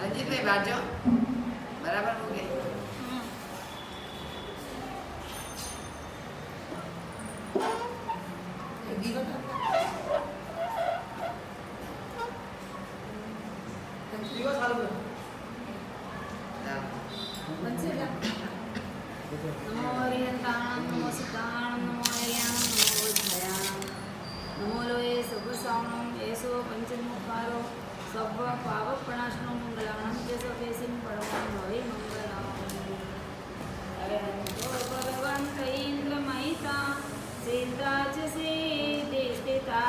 रंजीत भाई बात जाओ बराबर हो गए। नमो हरिहंताणं नमो सिद्धाणं नमो हरियाणं नमो बुद्धायाणं नमो लोये सगुसावणं येसो पंचमुखारो सव्व पावप्रणाशनो मंगलाणं केशवकेशिं परमं भवे मंगलां अरहन्तो भगवन्त इन्द्रमहिता सिद्धाच सिद्धिस्थिता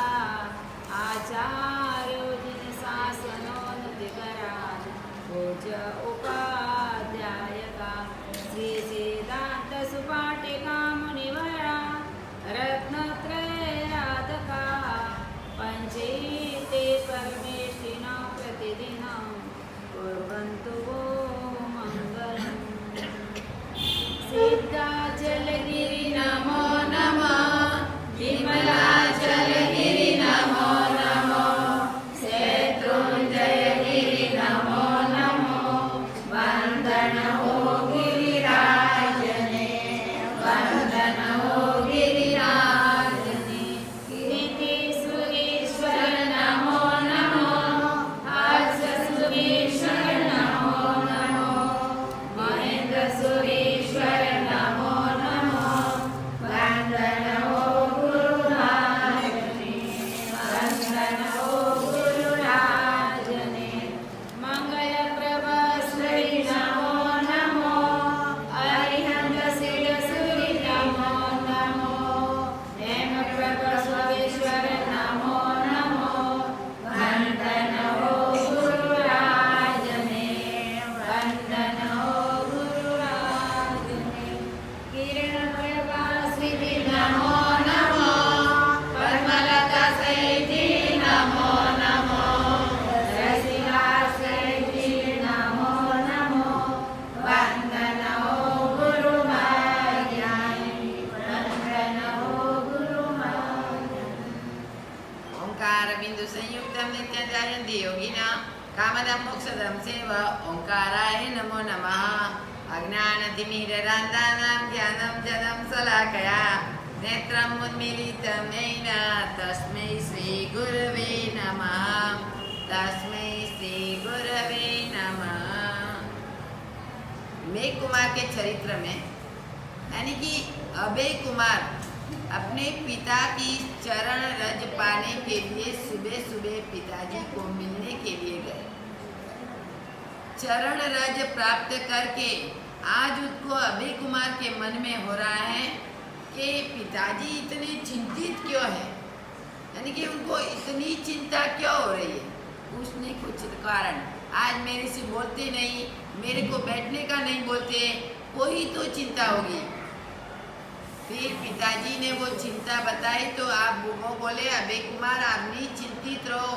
आचार्यो जिनशासनोन्नतिकरान् पूज्य उपाध्यायका श्री सिद्धांत सुपाटिका मुनिवरा रत्नत्रयादका पंचैते परमेष्ठिना प्रतिदिनं कुर्वन्तु वो मङ्गलम् सिद्धाचलगिरि नमो नमः विमलाचलगिरि नमो नमो शत्रुञ्जयगिरि नमो नमो वन्दन हो गिरिराजने वन्दन हो गिरिराजने कीर्तिसुरेश्वर नमो नमो हर्षसुरेश्वर नमो नमो महेन्द्रसुरेश्वर नमो नमो वन्दन हो गुरुराजने वन्दन हो गुरुराजने मंगलप्रभ श्री नमो नमो अरिहंत शिरसुरि नमो नमो हेमप्रभ स्वगेश्वर नमो नमो वन्दन हो गुरुराजने वन्दन हो गुरुराजने किरणप्रभा श्री नमो नमो परमलता सैति नमो नमो रसिला सैति नमो नमो वन्दन हो गुरुमायानि वन्दन हो गुरुमायानि ओंकार बिंदु संयुक्तम नित्यं योगिना कामदं मोक्षदं सेव ओंकाराय नमो नमः अज्ञानतिमिररान्तानां ज्ञानं जनं शलाकया नेत्रम् उन्मीलितं येन तस्मै श्रीगुरवे नमः तस्मै श्रीगुरवे नमः। मेघ कुमार के चरित्र में यानी कि अभय कुमार अपने पिता की चरण रज पाने के लिए सुबह सुबह पिताजी को मिलने के लिए गए। चरण रज प्राप्त करके आज उसको अभय कुमार के मन में हो रहा है कि पिताजी इतने चिंतित क्यों है, यानी कि उनको इतनी चिंता क्यों हो रही है। उसने कुछ कारण, आज मेरे से बोलते नहीं, मेरे को बैठने का नहीं बोलते, कोई तो चिंता होगी। फिर पिताजी ने वो चिंता बताई तो आप वो बोले अभय कुमार आप नहीं चिंतित रहो,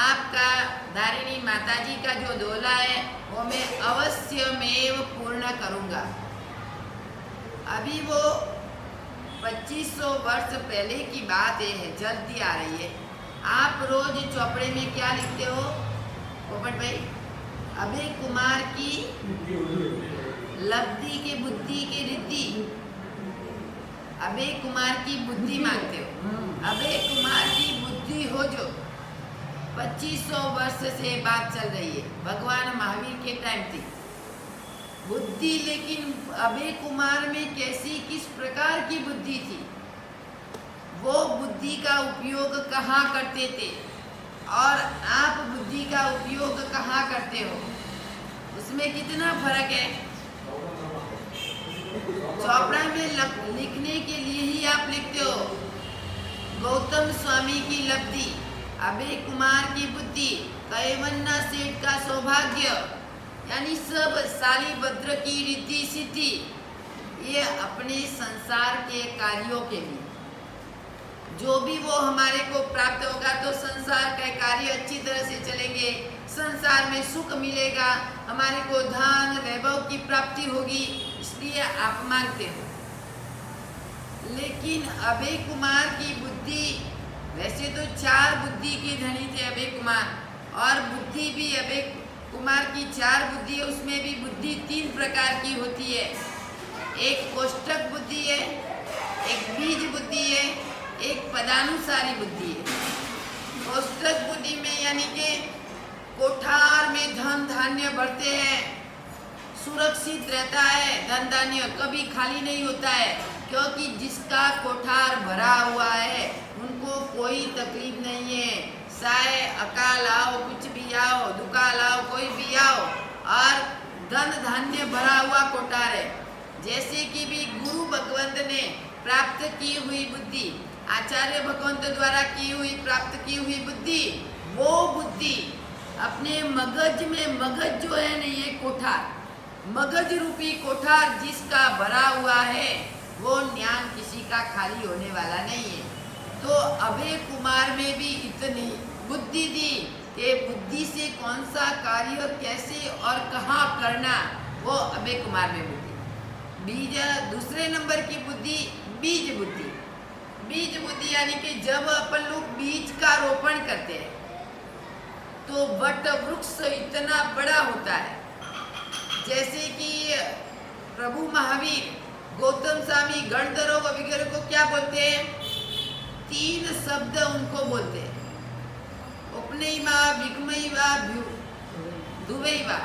आपका धारिणी माताजी का जो दोला है वो मैं अवश्यमेव पूर्ण करूँगा। अभी वो 2500 वर्ष पहले की बात है, जल्दी आ रही है। आप रोज चौपड़े में क्या लिखते हो पोपट भाई? अभय कुमार की लब्धि के बुद्धि के रिद्धि, अभय कुमार की बुद्धि मांगते हो, अभय कुमार की बुद्धि हो जो 2500 वर्ष से बात चल रही है, भगवान महावीर के टाइम थी बुद्धि। लेकिन अभय कुमार में कैसी किस प्रकार की बुद्धि थी, वो बुद्धि का उपयोग कहाँ करते थे और आप बुद्धि का उपयोग कहाँ करते हो, उसमें कितना फर्क है। चौपड़ा में लिखने के लिए ही आप लिखते हो गौतम स्वामी की लब्धि, अभय कुमार की बुद्धि, कैवन्ना सेठ का सौभाग्य, यानी सब सालीभद्र की रिद्धि सिद्धि, ये अपने संसार के कार्यों के लिए जो भी वो हमारे को प्राप्त होगा तो संसार के कार्य अच्छी तरह से चलेंगे, संसार में सुख मिलेगा, हमारे को धन वैभव की प्राप्ति होगी, इसलिए आप मांगते हो। लेकिन अभय कुमार की बुद्धि, वैसे तो 4 बुद्धि के धनी थे अभय कुमार, और बुद्धि भी अभय कुमार की 4 बुद्धि है, उसमें भी बुद्धि 3 प्रकार की होती है। एक कोष्ठक बुद्धि है, एक बीज बुद्धि है, एक पदानुसारी बुद्धि है। कोष्ठक बुद्धि में यानी कि कोठार में धन धान्य बढ़ते हैं, सुरक्षित रहता है, धन धान्य कभी खाली नहीं होता है, क्योंकि जिसका कोठार भरा हुआ है उनको कोई तकलीफ नहीं है। चाहे अकाल आओ, कुछ भी आओ, दुकाल आओ, कोई भी आओ, और धन धान्य भरा हुआ कोठार है। जैसे कि भी गुरु भगवंत ने प्राप्त की हुई बुद्धि, आचार्य भगवंत द्वारा की हुई प्राप्त की हुई बुद्धि, वो बुद्धि अपने मगज में, मगज जो है ना ये कोठार, मगज रूपी कोठार जिसका भरा हुआ है वो ज्ञान किसी का खाली होने वाला नहीं है। तो अभय कुमार में भी इतनी बुद्धि दी कि बुद्धि से कौन सा कार्य कैसे और कहाँ करना, वो अभय कुमार में बुद्धि। बीज दूसरे नंबर की बुद्धि बीज बुद्धि। बीज बुद्धि यानी कि जब अपन लोग बीज का रोपण करते हैं तो वट वृक्ष इतना बड़ा होता है। जैसे कि प्रभु महावीर, गौतम स्वामी, गणधरों वगैरह को क्या बोलते हैं? 3 शब्द उनको बोलते हैं, उपनयिवा, विगमयिवा, धुवैवा।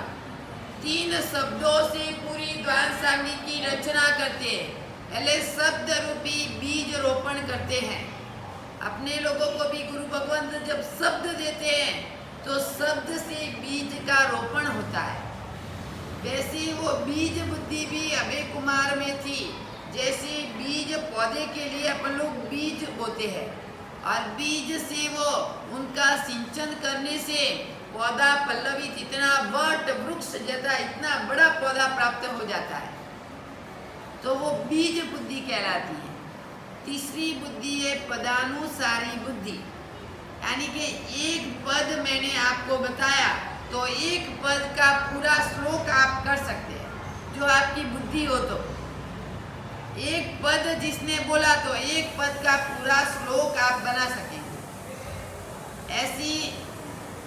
3 शब्दों से पूरी द्वार सारणी की रचना करते हैं। पहले शब्द रूपी बीज रोपण करते हैं। अपने लोगों को भी गुरु भगवंत जब शब्द देते हैं तो शब्द से बीज का रोपण होता है। वैसे वो बीज बुद्धि भी अभय कुमार में थी। जैसे बीज पौधे के लिए अपन लोग बीज बोते हैं और बीज से वो उनका सिंचन करने से पौधा पल्लवित, इतना वट वृक्ष जैसा इतना बड़ा पौधा प्राप्त हो जाता है, तो वो बीज बुद्धि कहलाती है। तीसरी बुद्धि है पदानुसारी बुद्धि, यानी कि एक पद मैंने आपको बताया तो एक पद का पूरा श्लोक आप कर सकते हैं, जो आपकी बुद्धि हो। तो एक पद जिसने बोला तो एक पद का पूरा श्लोक आप बना सकेंगे। ऐसी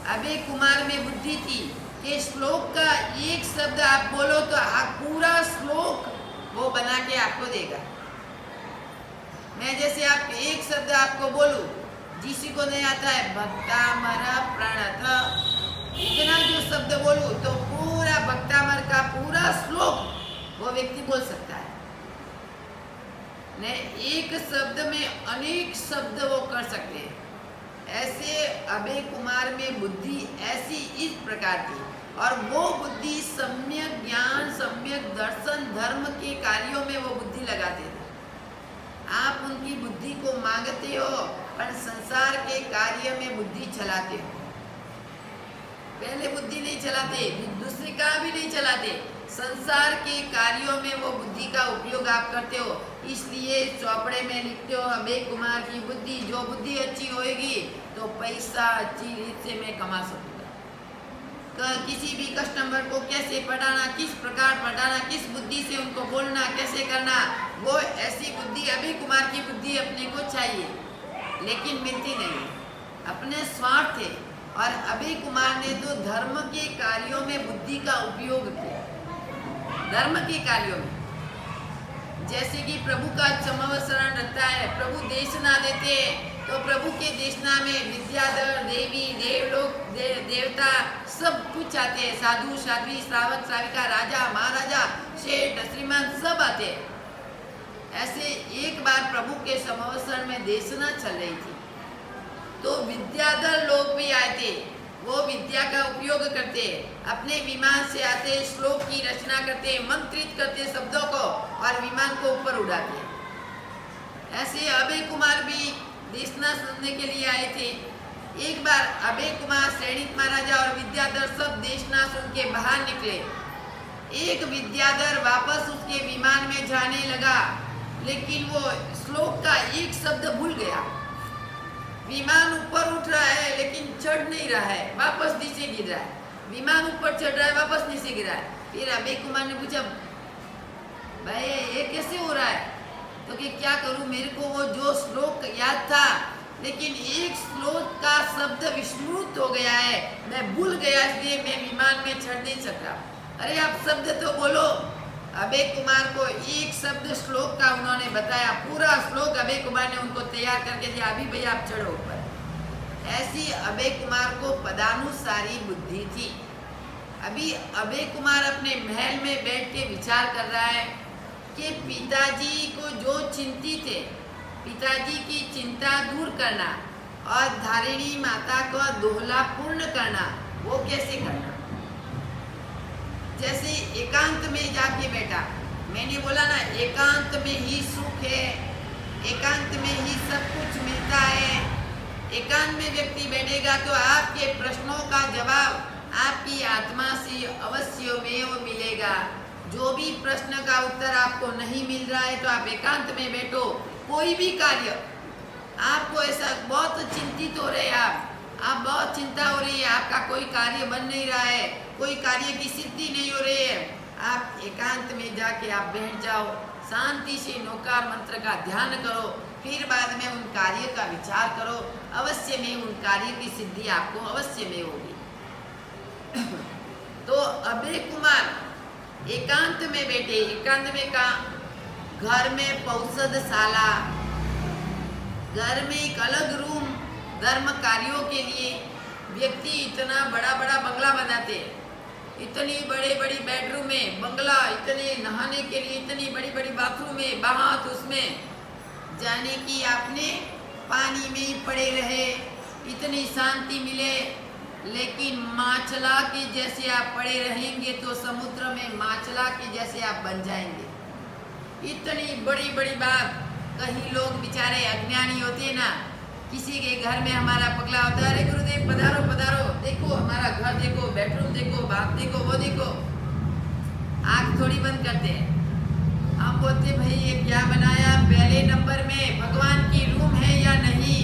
अभय कुमार में बुद्धि थी कि श्लोक का एक शब्द आप बोलो तो आप पूरा श्लोक वो बना के आपको देगा। मैं जैसे आप एक शब्द आपको बोलूं, जिसी को नहीं आता है भक्तामर प्रणत, इतना जो शब्द बोलूं तो पूरा भक्तामर का पूरा श्लोक वो व्यक्ति बोल सकता है। ने एक शब्द में अनेक शब्द वो कर सकते हैं। ऐसे अभय कुमार में बुद्धि ऐसी इस प्रकार थी, और वो बुद्धि सम्यक ज्ञान, सम्यक दर्शन, धर्म के कार्यों में वो बुद्धि लगाते थे। आप उनकी बुद्धि को मांगते हो पर संसार के कार्य में बुद्धि चलाते हो। पहले बुद्धि नहीं चलाते, दूसरे का भी नहीं चलाते, संसार के कार्यों में वो बुद्धि का उपयोग आप करते हो। इसलिए चौपड़े में लिखते हो अभय कुमार की बुद्धि, जो बुद्धि अच्छी होएगी तो पैसा अच्छी रीत से मैं कमा सकूंगा। किसी भी कस्टमर को कैसे पढ़ाना, किस प्रकार पढ़ाना, किस बुद्धि से उनको बोलना, कैसे करना, वो ऐसी बुद्धि अभय कुमार की बुद्धि अपने को चाहिए, लेकिन मिलती नहीं, अपने स्वार्थ है। और अभय कुमार ने तो धर्म के कार्यों में बुद्धि का उपयोग किया। धर्म के कार्यों में जैसे कि प्रभु का चमवसरण रहता है, प्रभु देशना देते हैं, तो प्रभु के देशना में विद्याधर, देवी, देवलोक, देवता सब कुछ आते हैं। साधु, साध्वी, श्रावक, श्राविका, राजा, महाराजा, शेठ, श्रीमान सब आते हैं। ऐसे एक बार प्रभु के समवसरण में देशना चल रही थी, तो विद्याधर लोग भी आए थे। वो विद्या का उपयोग करते, अपने विमान से आते, श्लोक की रचना करते, मंत्रित करते शब्दों को और विमान को ऊपर उड़ाते। ऐसे अभय कुमार भी देशना सुनने के लिए आए थे। एक बार अभय कुमार, श्रेणिक महाराजा और विद्याधर सब देशना सुन के बाहर निकले। एक विद्याधर वापस उसके विमान में जाने लगा, लेकिन वो श्लोक का एक शब्द भूल गया। विमान ऊपर उठ रहा है लेकिन चढ़ नहीं रहा है, वापस नीचे गिर रहा है। विमान ऊपर चढ़ रहा है, वापस नीचे गिरा है। फिर अभय कुमार ने पूछा, भाई ये कैसे हो रहा है? तो कि क्या करूं, मेरे को वो जो श्लोक याद था लेकिन एक श्लोक का शब्द विस्मृत हो गया है, मैं भूल गया इसलिए मैं विमान में चढ़ नहीं सका। अरे आप शब्द तो बोलो। अभय कुमार को एक शब्द श्लोक का उन्होंने बताया, पूरा श्लोक अभय कुमार ने उनको तैयार करके दिया, अभी भैया आप चढ़ो ऊपर। ऐसी अभय कुमार को पदानुसारी बुद्धि थी। अभी अभय कुमार अपने महल में बैठ के विचार कर रहा है कि पिताजी को जो चिंतित है, पिताजी की चिंता दूर करना और धारिणी माता को दोहला पूर्ण करना, वो कैसे करना। जैसे एकांत में जाके बैठा, मैंने बोला ना एकांत में ही सुख है, एकांत में ही सब कुछ मिलता है। एकांत में व्यक्ति बैठेगा तो आपके प्रश्नों का जवाब आपकी आत्मा से अवश्य में मिलेगा। जो भी प्रश्न का उत्तर आपको नहीं मिल रहा है तो आप एकांत में बैठो। कोई भी कार्य आपको ऐसा बहुत चिंतित हो रहे हैं, आप बहुत चिंता हो रही है, आपका कोई कार्य बन नहीं रहा है, कोई कार्य की सिद्धि नहीं हो रही है, आप एकांत में जाके आप बैठ जाओ, शांति से नौकार मंत्र का ध्यान करो, फिर बाद में उन कार्य का विचार करो, अवश्य में उन कार्य की सिद्धि आपको अवश्य में होगी। तो अभय कुमार एकांत में बैठे, एकांत में कहा घर में पौषधशाला, घर में एक अलग रूम धर्म कार्यों के लिए। व्यक्ति इतना बड़ा बड़ा बंगला बनाते हैं, इतनी बड़ी बड़ी बेडरूम है, बंगला, इतने नहाने के लिए इतनी बड़ी बड़ी बाथरूम है, बाहर उसमें जाने की आपने पानी में ही पड़े रहे, इतनी शांति मिले, लेकिन माचला के जैसे आप पड़े रहेंगे तो समुद्र में माचला के जैसे आप बन जाएंगे। इतनी बड़ी बड़ी बात। कहीं लोग बेचारे अज्ञानी होते हैं ना, किसी के घर में हमारा पगला होता है, अरे गुरुदेव पधारो पधारो, देखो हमारा घर देखो, बेडरूम देखो, बात देखो, वो देखो, आँख थोड़ी बंद करते हैं। हम बोलते भाई ये क्या बनाया, पहले नंबर में भगवान की रूम है या नहीं,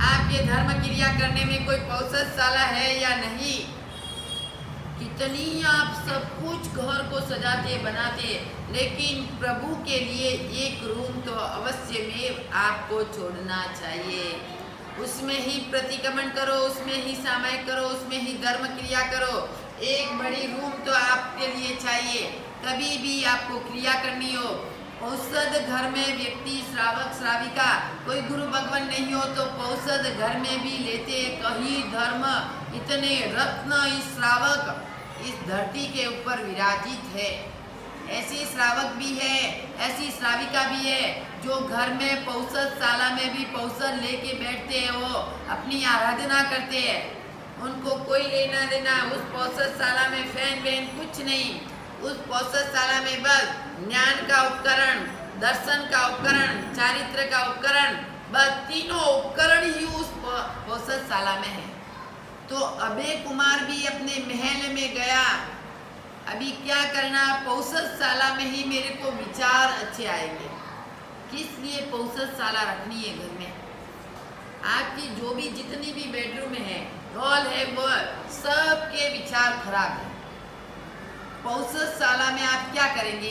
आपके धर्म क्रिया करने में कोई पौषधशाला है या नहीं। कितनी आप सब कुछ घर को सजाते बनाते, लेकिन प्रभु के लिए एक रूम तो अवश्य में आपको छोड़ना चाहिए। उसमें ही प्रतिक्रमण करो, उसमें ही सामायिक करो, उसमें ही धर्म क्रिया करो। एक बड़ी रूम तो आपके लिए चाहिए। कभी भी आपको क्रिया करनी हो, औषध घर में व्यक्ति श्रावक श्राविका कोई गुरु भगवान नहीं हो तो औषध घर में भी लेते। कहीं धर्म इतने रत्न इस श्रावक इस धरती के ऊपर विराजित है। ऐसे श्रावक भी है, ऐसी श्राविका भी है जो घर में पौषधशाला में भी पौषध लेके बैठते हैं, वो अपनी आराधना करते हैं, उनको कोई लेना देना उस पौषधशाला में फैन वैन कुछ नहीं। उस पौषधशाला में बस ज्ञान का उपकरण, दर्शन का उपकरण, चारित्र का उपकरण, बस तीनों उपकरण ही उस पौषधशाला में है। तो अभय कुमार भी अपने महल में गया, अभी क्या करना, पौषधशाला में ही मेरे को विचार अच्छे आएंगे। किस लिए पौषधशाला रखनी है घर में। आपकी जो भी जितनी भी बेडरूम है, हॉल है, वो सबके विचार खराब है। पौषधशाला में आप क्या करेंगे,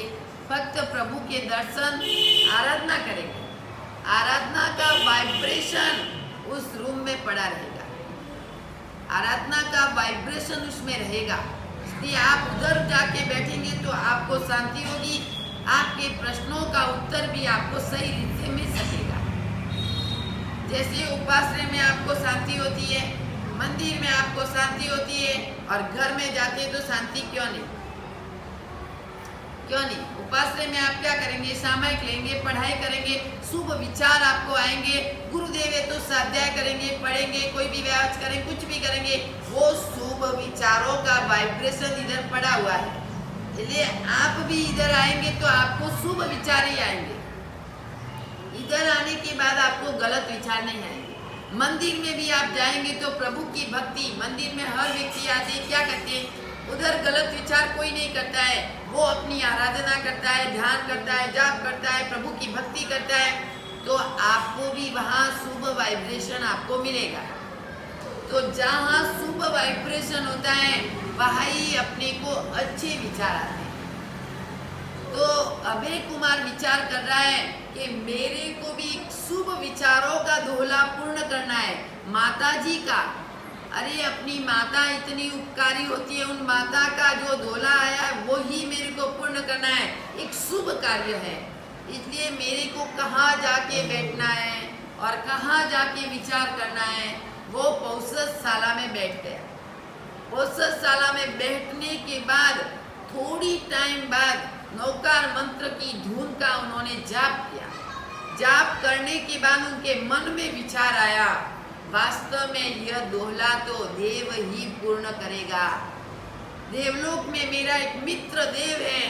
फक्त प्रभु के दर्शन, आराधना करेंगे। आराधना का वाइब्रेशन उस रूम में पड़ा रहेगा, आराधना का वाइब्रेशन उसमें रहेगा। इसलिए आप उधर जाके बैठेंगे तो आपको शांति होगी, आपके प्रश्नों का उत्तर भी आपको सही रीत से मिल सकेगा। जैसे उपासना में आपको शांति होती है, मंदिर में आपको शांति होती है, और घर में जाते हैं तो शांति क्यों नहीं, क्यों नहीं। उपासना में आप क्या करेंगे, सामायिक लेंगे, पढ़ाई करेंगे, शुभ विचार आपको आएंगे। गुरुदेव है तो स्वाध्याय करेंगे, पढ़ेंगे, कोई भी व्यास करेंगे, कुछ भी करेंगे, वो शुभ विचारों का वाइब्रेशन इधर पड़ा हुआ है। इसलिए आप भी इधर आएंगे तो आपको शुभ विचार ही आएंगे। इधर आने के बाद आपको गलत विचार नहीं आएंगे। मंदिर में भी आप जाएंगे तो प्रभु की भक्ति, मंदिर में हर व्यक्ति आते क्या करते हैं, उधर गलत विचार कोई नहीं करता है, वो अपनी आराधना करता है, ध्यान करता है, जाप करता है, प्रभु की भक्ति करता है, तो आपको भी वहाँ शुभ वाइब्रेशन आपको मिलेगा। तो जहाँ शुभ वाइब्रेशन होता है वहाँ ही अपने को अच्छे विचार आते हैं। तो अभय कुमार विचार कर रहा है कि मेरे को भी शुभ विचारों का दोहला पूर्ण करना है। माता जी का, अरे अपनी माता इतनी उपकारी होती है, उन माता का जो दोहला आया है वो ही मेरे को पूर्ण करना है, एक शुभ कार्य है। इसलिए मेरे को कहाँ जाके बैठना है और कहाँ जाके विचार करना है। वो पौषशाला में बैठ गया। पौषशाला में बैठने के बाद थोड़ी टाइम बाद नौकार मंत्र की धुन का उन्होंने जाप किया। जाप करने के बाद उनके मन में विचार आया, वास्तव में यह दोहला तो देव ही पूर्ण करेगा। देवलोक में मेरा एक मित्र देव है,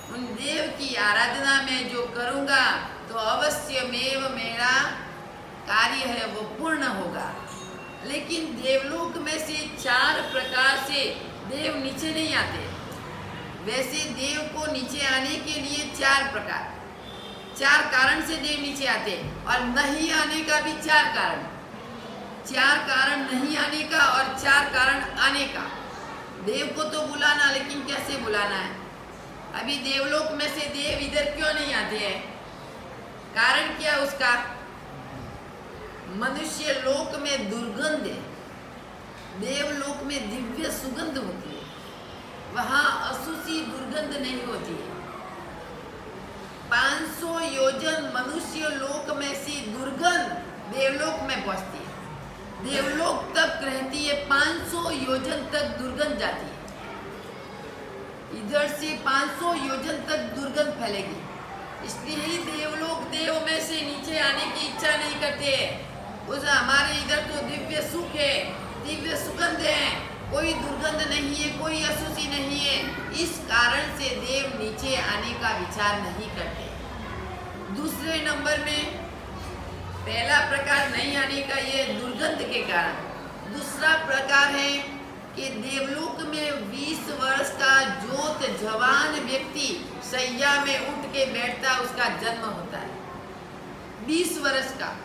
उन देव की आराधना में जो करूँगा तो अवश्य मेव मेरा कार्य है वो पूर्ण होगा। लेकिन देवलोक में से 4 प्रकार से देव नीचे नहीं आते। वैसे देव को नीचे आने के लिए 4 कारण से देव नीचे आते, और नहीं आने का भी 4 कारण। 4 कारण नहीं आने का और 4 कारण आने का। देव को तो बुलाना, लेकिन कैसे बुलाना है। अभी देवलोक में से देव इधर क्यों नहीं आते हैं? कारण क्या उसका? मनुष्य लोक में दुर्गंध है, देवलोक में दिव्य सुगंध होती है, वहां अशुचि दुर्गंध नहीं होती है। 500 योजन मनुष्य लोक में से दुर्गंध देवलोक में पहुंचती है। देवलोक तक रहती है, 500 योजन तक दुर्गंध जाती है। इधर से 500 योजन तक दुर्गंध फैलेगी। इसलिए ही देवलोक देव में से नीचे आने की इच्छा नहीं करते। उस हमारे इधर तो दिव्य सुख है, दिव्य सुगंध है, कोई दुर्गंध नहीं है, कोई अशुचि नहीं है। इस कारण से देव नीचे आने का विचार नहीं करते। दूसरे नंबर में पहला प्रकार नहीं आने का ये दुर्गंध के कारण। दूसरा प्रकार है कि देवलोक में 20 वर्ष का जोत जवान व्यक्ति सैया में उठ के बैठता, उसका जन्म होता है। 20 वर्ष का,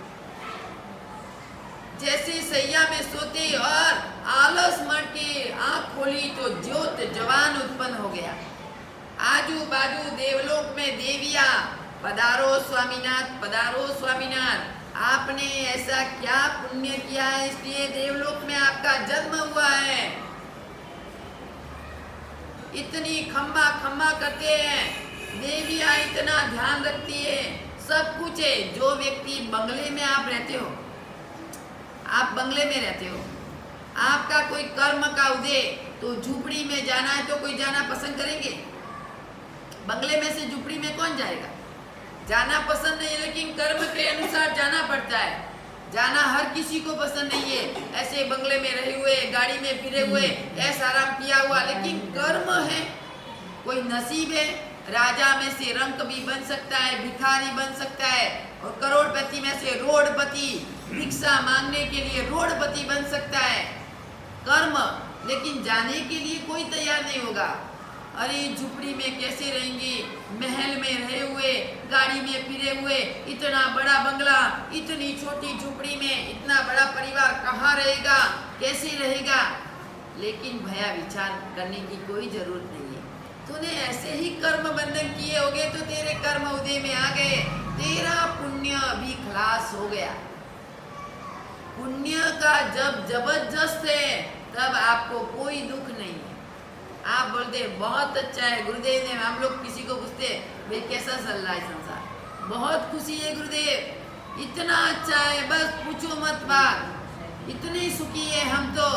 जैसे सैया में सोते और आलस मर के आंख खोली तो ज्योत जवान उत्पन्न हो गया। आजू बाजू देवलोक में देविया, पधारो स्वामीनाथ, पधारो स्वामीनाथ, आपने ऐसा क्या पुण्य किया है इसलिए देवलोक में आपका जन्म हुआ है। इतनी खम्मा खम्मा करते हैं, देविया इतना ध्यान रखती है, सब कुछ है। जो व्यक्ति बंगले में आप रहते हो, आप बंगले में रहते हो, आपका कोई कर्म का उदय, तो झूपड़ी में जाना है तो कोई जाना पसंद करेंगे? बंगले में से झूपड़ी में कौन जाएगा? जाना पसंद नहीं है, लेकिन कर्म के अनुसार जाना पड़ता है। जाना हर किसी को पसंद नहीं है। ऐसे बंगले में रहे हुए, गाड़ी में फिरे हुए, ऐसा आराम किया हुआ, लेकिन कर्म है, कोई नसीब है। राजा में से रंक भी बन सकता है, भिखारी बन सकता है, और करोड़पति में से रोडपति, भिक्षा मांगने के लिए रोडपति बन सकता है। कर्म, लेकिन जाने के लिए कोई तैयार नहीं होगा। अरे झुपड़ी में कैसे रहेंगे, महल में रहे हुए, गाड़ी में फिरे हुए, इतना बड़ा बंगला, इतनी छोटी झुपड़ी में इतना बड़ा परिवार कहाँ रहेगा, कैसे रहेगा? लेकिन भया विचार करने की कोई जरूरत नहीं है। तूने ऐसे ही कर्म बंधन किए होगे तो तेरे कर्म उदय में आ गए, तेरा पुण्य अभी खलास हो गया। पुण्य का जब जबरदस्त है तब आपको कोई दुख नहीं है। आप बोलते बहुत अच्छा है गुरुदेव ने, हम लोग किसी को पूछते भाई कैसा चल रहा है संसार, बहुत खुशी है गुरुदेव, इतना अच्छा है, बस पूछो मत बात, इतने सुखी है हम तो,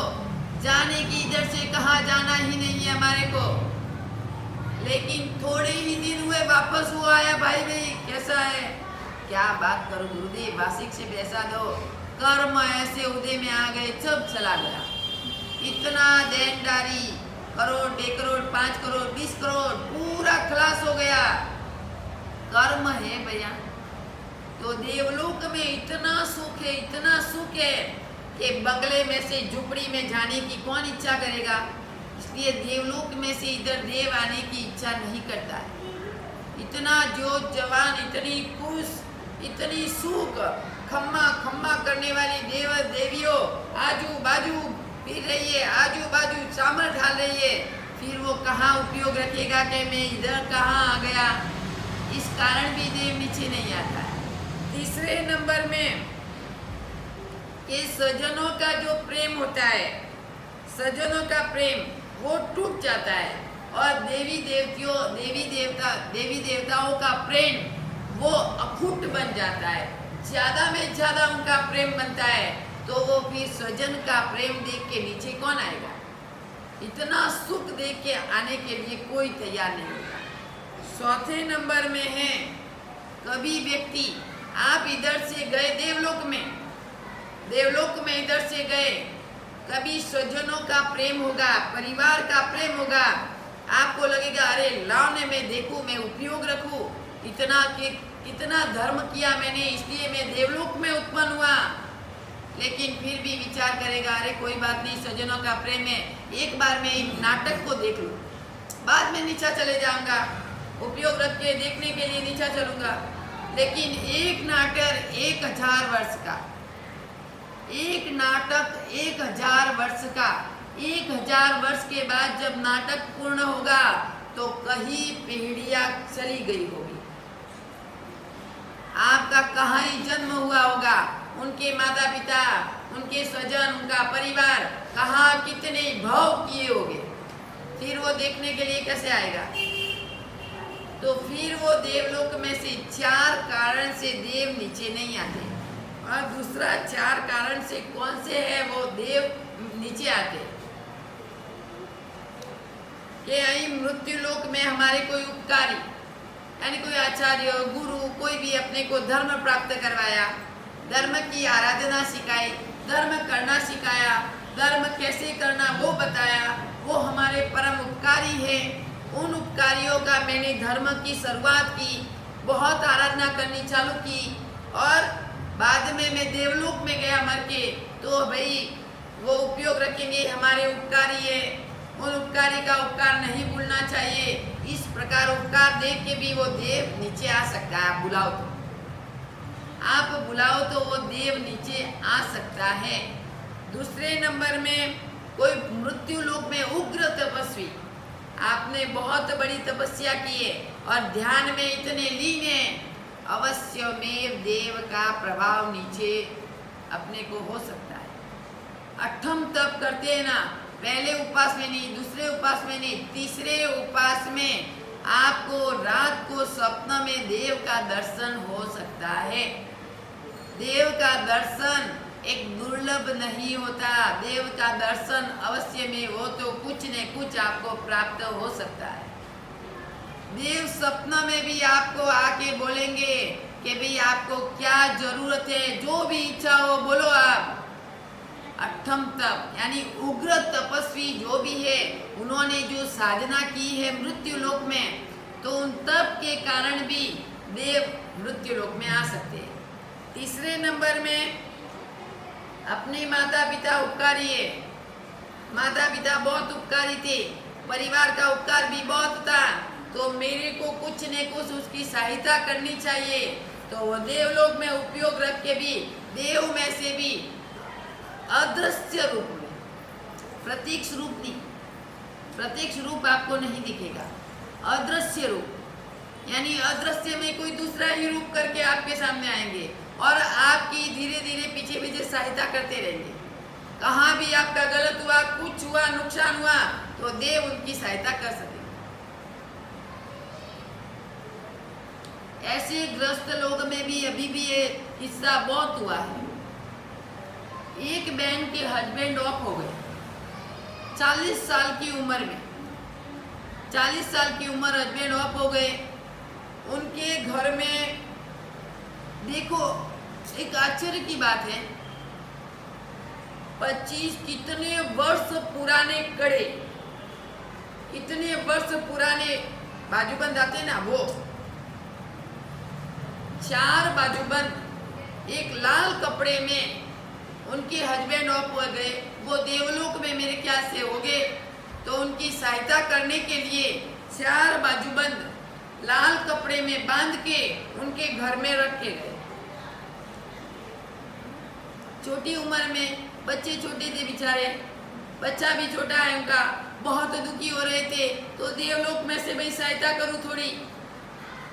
जाने की इधर से कहाँ जाना ही नहीं है हमारे को। लेकिन थोड़े ही दिन हुए वापस हुआ आया, भाई कैसा है, क्या बात करो गुरुदेव, वार्षिक से पैसा दो, कर्म ऐसे उदय में आ गए, सब चला गया। इतना देनदारी, करोड़, 2 करोड़, 5 करोड़, 20 करोड़, पूरा खलास हो गया। कर्म है भैया। तो देवलोक में इतना सुख है, इतना सुख है कि बंगले में से झुपड़ी में जाने की कौन इच्छा करेगा। इसलिए देवलोक में से इधर देव आने की इच्छा नहीं करता है। इतना जो जवान, इतनी खुश, इतनी सुख, खम्मा खम्मा करने वाली देव देवियों आजू बाजू फिर रही है, आजू बाजू चावल ढाल रही है, फिर वो कहाँ उपयोग रखेगा कि मैं इधर कहाँ आ गया, इस कारण भी देव नीचे नहीं आता है। तीसरे नंबर में कि सज्जनों का जो प्रेम होता है, सज्जनों का प्रेम वो टूट जाता है और देवी देवताओं का प्रेम वो अखुट बन जाता है। ज़्यादा में ज़्यादा उनका प्रेम बनता है तो वो फिर स्वजन का प्रेम देख के नीचे कौन आएगा? इतना सुख देख के आने के लिए कोई तैयार नहीं होगा। चौथे नंबर में है कभी व्यक्ति आप इधर से गए देवलोक में इधर से गए, कभी स्वजनों का प्रेम होगा, परिवार का प्रेम होगा, आपको लगेगा अरे लाने में देखूं, मैं उपयोग रखूं, इतना धर्म किया मैंने इसलिए मैं देवलोक में उत्पन्न हुआ। लेकिन फिर भी विचार करेगा अरे कोई बात नहीं, स्वजनों का प्रेम है, एक बार मैं एक नाटक को देख लूं, बाद में नीचा चले जाऊंगा, उपयोग रख के देखने के लिए नीचा चलूंगा। लेकिन एक नाटक 1000 वर्ष का, एक नाटक 1000 वर्ष का, 1000 वर्ष के बाद जब नाटक पूर्ण होगा तो कहीं पीढ़ियां चली गई होगी, आपका कहाँ ही जन्म हुआ होगा, उनके माता पिता, उनके स्वजन, उनका परिवार कहाँ कितने भाव किए होंगे, फिर वो देखने के लिए कैसे आएगा? तो फिर वो देवलोक में से 4 कारण से देव नीचे नहीं आते। और दूसरा 4 कारण से कौन से है वो देव नीचे आते कि यही मृत्यु लोक में हमारे कोई उपकारी यानी कोई आचार्य, गुरु, कोई भी अपने को धर्म प्राप्त करवाया, धर्म की आराधना सिखाई, धर्म करना सिखाया, धर्म कैसे करना वो बताया, वो हमारे परम उपकारी है। उन उपकारियों का मैंने धर्म की शुरुआत की, बहुत आराधना करनी चालू की और बाद में मैं देवलोक में गया मर के, तो भाई वो उपयोग रखेंगे, हमारे उपकारी है, उन उपकारी का उपकार नहीं भूलना चाहिए। इस प्रकार उपकार देख के भी वो देव नीचे आ सकता है। आप बुलाओ तो वो देव नीचे आ सकता है। दूसरे नंबर में कोई मृत्यु लोक में उग्र तपस्वी, आपने बहुत बड़ी तपस्या की है और ध्यान में इतने लीन है, अवश्य में देव का प्रभाव नीचे अपने को हो सकता है। 8म तप करते हैं ना, पहले उपास में नहीं, दूसरे उपास में नहीं, तीसरे उपास में आपको रात को स्वप्न में देव का दर्शन हो सकता है। देव का दर्शन एक दुर्लभ नहीं होता, देव का दर्शन अवश्य में हो तो कुछ न कुछ आपको प्राप्त हो सकता है। देव स्वप्न में भी आपको आके बोलेंगे कि भाई आपको क्या जरूरत है, जो भी इच्छा हो बोलो आप। 8म तप यानी उग्र तपस्वी जो भी है, उन्होंने जो साधना की है मृत्यु लोक में, तो उन तप के कारण भी देव मृत्यु लोक में आ सकते हैं। तीसरे नंबर में अपने माता पिता उपकारी है, माता पिता बहुत उपकारी थे, परिवार का उपकार भी बहुत था, तो मेरे को कुछ न कुछ उसकी सहायता करनी चाहिए। तो वो देवलोक में उपयोग रख के भी देव में से भी अदृश्य रूप में, प्रत्यक्ष रूप नहीं, प्रत्यक्ष रूप आपको नहीं दिखेगा, अदृश्य रूप यानी अदृश्य में कोई दूसरा ही रूप करके आपके सामने आएंगे और आपकी धीरे धीरे पीछे पीछे सहायता करते रहेंगे। कहाँ भी आपका गलत हुआ, कुछ हुआ, नुकसान हुआ, तो देव उनकी सहायता कर सकेंगे। ऐसे ग्रस्त लोग में भी अभी भी ये हिस्सा बहुत हुआ है। एक बहन के हस्बैंड ऑफ हो गए 40 साल की उम्र में, 40 साल की उम्र हस्बैंड ऑफ हो गए। उनके घर में देखो एक आश्चर्य की बात है, 25 कितने वर्ष पुराने कड़े, कितने वर्ष पुराने बाजूबंद आते ना, वो 4 बाजूबंद एक लाल कपड़े में उनके हस्बैंड ऑफ हो गए। वो देवलोक में मेरे ख्याल से हो गए, तो उनकी सहायता करने के लिए 4 बाजूबंद लाल कपड़े में बांध के उनके घर में रखे गए। छोटी उम्र में, बच्चे छोटे थे बेचारे, बच्चा भी छोटा है उनका, बहुत दुखी हो रहे थे, तो देवलोक में से भाई सहायता करूं थोड़ी।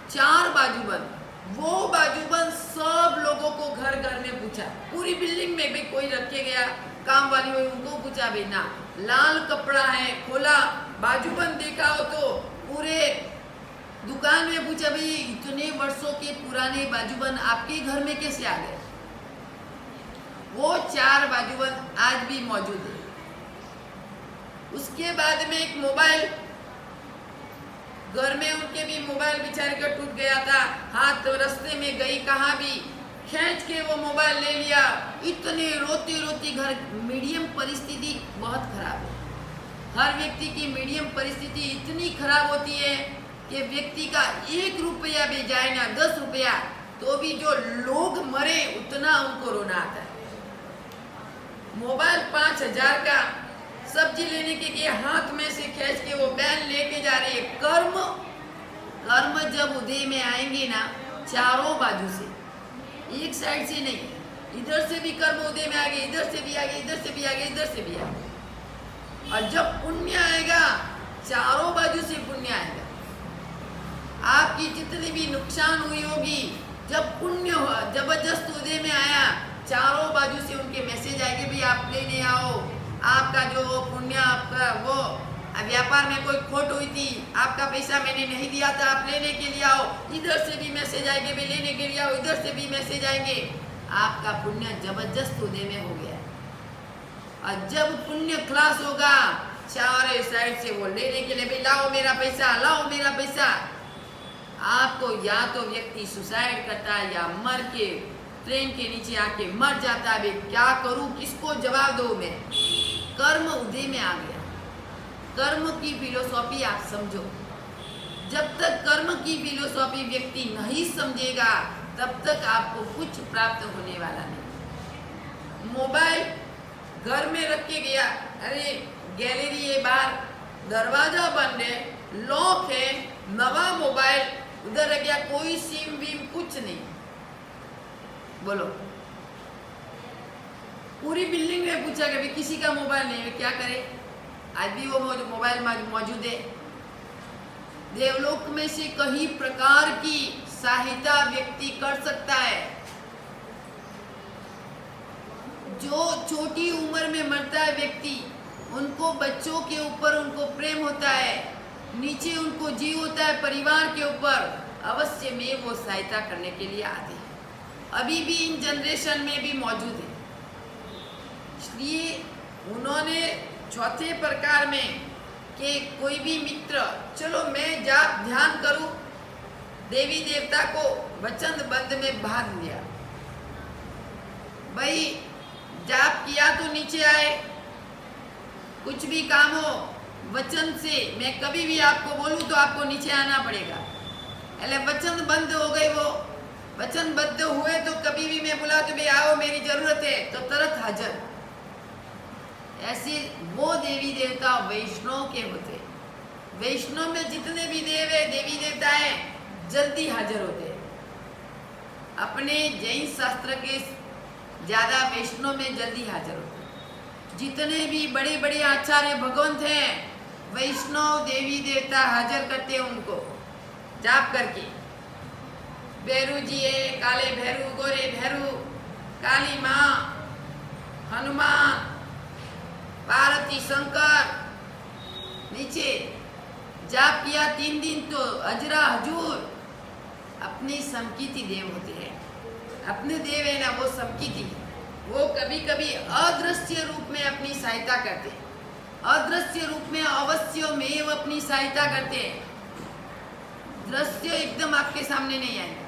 4 बाजूबंद, वो बाजूबंद सब लोगों को घर घर में पूछा, पूरी बिल्डिंग में भी कोई रखे गया काम वाली हुई, उनको पूछा भाई ना लाल कपड़ा है, खोला बाजूबंद देखा हो तो पूरे दुकान में पूछा भाई इतने वर्षों के पुराने बाजूबंद आपके घर में कैसे आ गए। वो 4 बाजूबंद आज भी मौजूद है। उसके बाद में एक मोबाइल, घर में उनके भी मोबाइल बेचारे का टूट गया था, हाथ रास्ते में गई कहाँ भी खींच के वो मोबाइल ले लिया। इतने रोती रोती घर, मीडियम परिस्थिति बहुत खराब है। हर व्यक्ति की मीडियम परिस्थिति इतनी खराब होती है कि व्यक्ति का 1 रुपया भी जाए ना 10 रुपया, तो भी जो लोग मरे उतना उनको रोना आता है। मोबाइल 5000 का, सब्जी लेने के लिए हाथ में से खींच के वो बैन लेके जा रही है। कर्म जब उदय में आएंगे ना, चारों बाजू से, एक साइड से नहीं, इधर से भी कर्म उदय में आगे, इधर से भी आगे, इधर से भी आगे, इधर से भी आगे। और जब पुण्य आएगा, चारों बाजू से पुण्य आएगा। आपकी जितनी भी नुकसान हुई होगी, जब पुण्य जबरदस्त उदय में आया, चारों बाजू से उनके मैसेज आएंगे भी आप लेने आओ, आपका जो पुण्य, आपका वो व्यापार में कोई खोट हुई थी, आपका पैसा मैंने नहीं दिया था, आप लेने के लिए आओ। इधर से भी मैसेज आएंगे भी लेने के लिए आओ, इधर से भी मैसेज आएंगे। आपका पुण्य जबरदस्त उदय में हो गया। और जब पुण्य खलास होगा, चारों साइड से वो लेने के लिए भी लाओ मेरा पैसा, लाओ मेरा पैसा। आपको या तो व्यक्ति सुसाइड करता है या मर के ट्रेन के नीचे आके मर जाता है। क्या करूं, किसको जवाब दो मैं। कर्म उदय में आ गया। कर्म की फिलोसॉफी आप समझो। जब तक कर्म की फिलोसॉफी व्यक्ति नहीं समझेगा, तब तक आपको कुछ प्राप्त होने वाला नहीं। मोबाइल घर में रख के गया, अरे गैलरी है बाहर, दरवाजा बंद है, लॉक है, नवा मोबाइल उधर रह गया, कोई सिम विम कुछ नहीं। बोलो, पूरी बिल्डिंग में पूछा कि किसी का मोबाइल नहीं है, क्या करे। आज भी वो मोबाइल मौजूद है। देवलोक में से कई प्रकार की सहायता व्यक्ति कर सकता है। जो छोटी उम्र में मरता है व्यक्ति, उनको बच्चों के ऊपर उनको प्रेम होता है, नीचे उनको जीव होता है परिवार के ऊपर, अवश्य में वो सहायता करने के लिए आते हैं। अभी भी इन जनरेशन में भी मौजूद है। इसलिए उन्होंने चौथे प्रकार में कि कोई भी मित्र, चलो मैं जाप ध्यान करूं, देवी देवता को वचन बंध में बांध लिया। भाई जाप किया तो नीचे आए, कुछ भी काम हो वचन से, मैं कभी भी आपको बोलूं तो आपको नीचे आना पड़ेगा। अरे वचन बंद हो गए, वो वचन बद्ध हुए तो कभी भी मैं बुला के भाई आओ मेरी जरूरत है तो तुरंत हाजिर। ऐसे वो देवी देवता वैष्णव के होते। वैष्णव में जितने भी देव है, देवी देवता है, जल्दी हाजिर होते। अपने जैन शास्त्र के ज्यादा वैष्णव में जल्दी हाजिर होते। जितने भी बड़े बड़े आचार्य भगवंत हैं, वैष्णव देवी देवता हाजिर करते हैं उनको जाप करके। भैरू जी है, काले भैरू, गोरे भैरू, काली माँ, हनुमान, पार्वती, शंकर, नीचे जाप किया 3 दिन तो अजरा हजूर। अपने समकीति देव होते हैं, अपने देव है ना वो समकीति, वो कभी कभी अदृश्य रूप में अपनी सहायता करते हैं। अदृश्य रूप में अवश्य में वो अपनी सहायता करते हैं। दृश्य एकदम आपके सामने नहीं आएगा।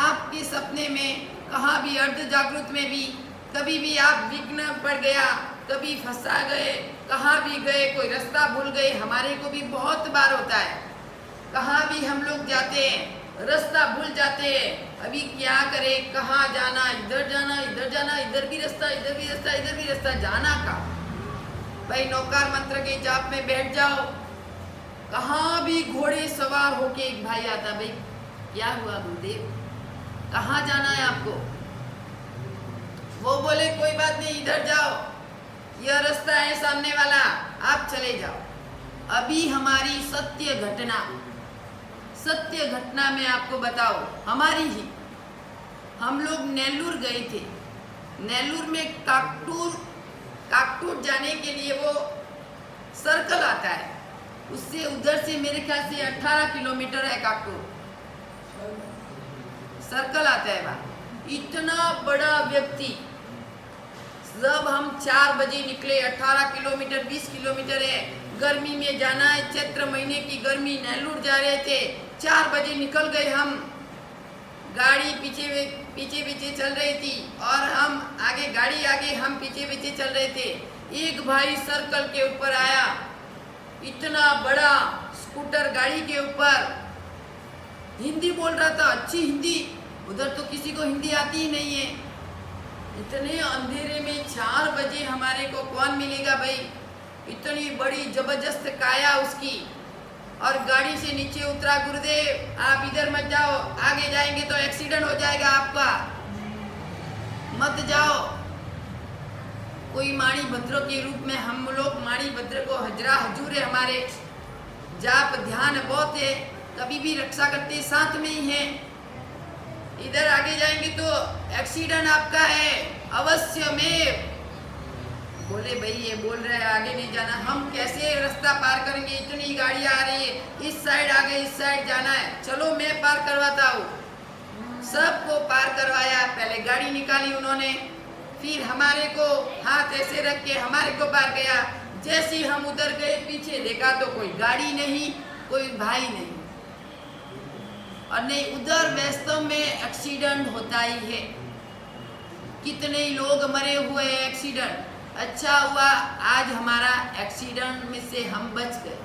आपके सपने में कहाँ भी अर्ध जागृत में भी कभी भी आप विघ्न पड़ गया, कभी फंसा गए, कहाँ भी गए, कोई रास्ता भूल गए। हमारे को भी बहुत बार होता है, कहाँ भी हम लोग जाते हैं रास्ता भूल जाते हैं। अभी क्या करें, कहाँ जाना, इधर जाना, इधर जाना, इधर भी रास्ता, इधर भी रास्ता, इधर भी रास्ता, जाना का। भाई नौकार मंत्र के जाप में बैठ जाओ। कहाँ भी घोड़े सवार होके एक भाई आता, भाई क्या हुआ गुरुदेव, कहाँ जाना है आपको। वो बोले कोई बात नहीं, इधर जाओ, यह रास्ता है सामने वाला, आप चले जाओ। अभी हमारी सत्य घटना में आपको बताओ, हमारी ही। हम लोग नेल्लूर गए थे। नेल्लूर में काकटूर जाने के लिए वो सर्कल आता है, उससे उधर से मेरे ख्याल से 18 किलोमीटर है काकटूर, सर्कल आता है वहाँ। इतना बड़ा व्यक्ति, जब हम 4 बजे निकले, 18 किलोमीटर 20 किलोमीटर है, गर्मी में जाना है, चैत्र महीने की गर्मी, नेल्लूर जा रहे थे, 4 बजे निकल गए हम। गाड़ी पीछे चल रही थी और हम आगे, गाड़ी आगे, हम पीछे चल रहे थे। एक भाई सर्कल के ऊपर आया, इतना बड़ा स्कूटर गाड़ी के ऊपर, हिंदी बोल रहा था, अच्छी हिंदी, उधर तो किसी को हिंदी आती ही नहीं है। इतने अंधेरे में 4 बजे हमारे को कौन मिलेगा भाई, इतनी बड़ी जबरदस्त काया उसकी। और गाड़ी से नीचे उतरा, गुरुदेव आप इधर मत जाओ, आगे जाएंगे तो एक्सीडेंट हो जाएगा आपका, मत जाओ। कोई माणी भद्र के रूप में हम लोग, माणी भद्र को हजरा हजूर है हमारे, जाप ध्यान बहुत है, कभी भी रक्षा करते साथ में ही है। इधर आगे जाएंगे तो एक्सीडेंट आपका है, अवश्य में। बोले भाई ये बोल रहे हैं आगे नहीं जाना, हम कैसे रास्ता पार करेंगे, इतनी गाड़ियां आ रही है, इस साइड आगे, इस साइड जाना है, चलो मैं पार करवाता हूँ। सबको पार करवाया, पहले गाड़ी निकाली उन्होंने, फिर हमारे को हाथ ऐसे रख के हमारे को पार गया। जैसे ही हम उधर गए, पीछे देखा तो कोई गाड़ी नहीं, कोई भाई नहीं, और नहीं उधर वास्तव में एक्सीडेंट होता ही है, कितने लोग मरे हुए हैं एक्सीडेंट। अच्छा हुआ आज हमारा एक्सीडेंट में से हम बच गए,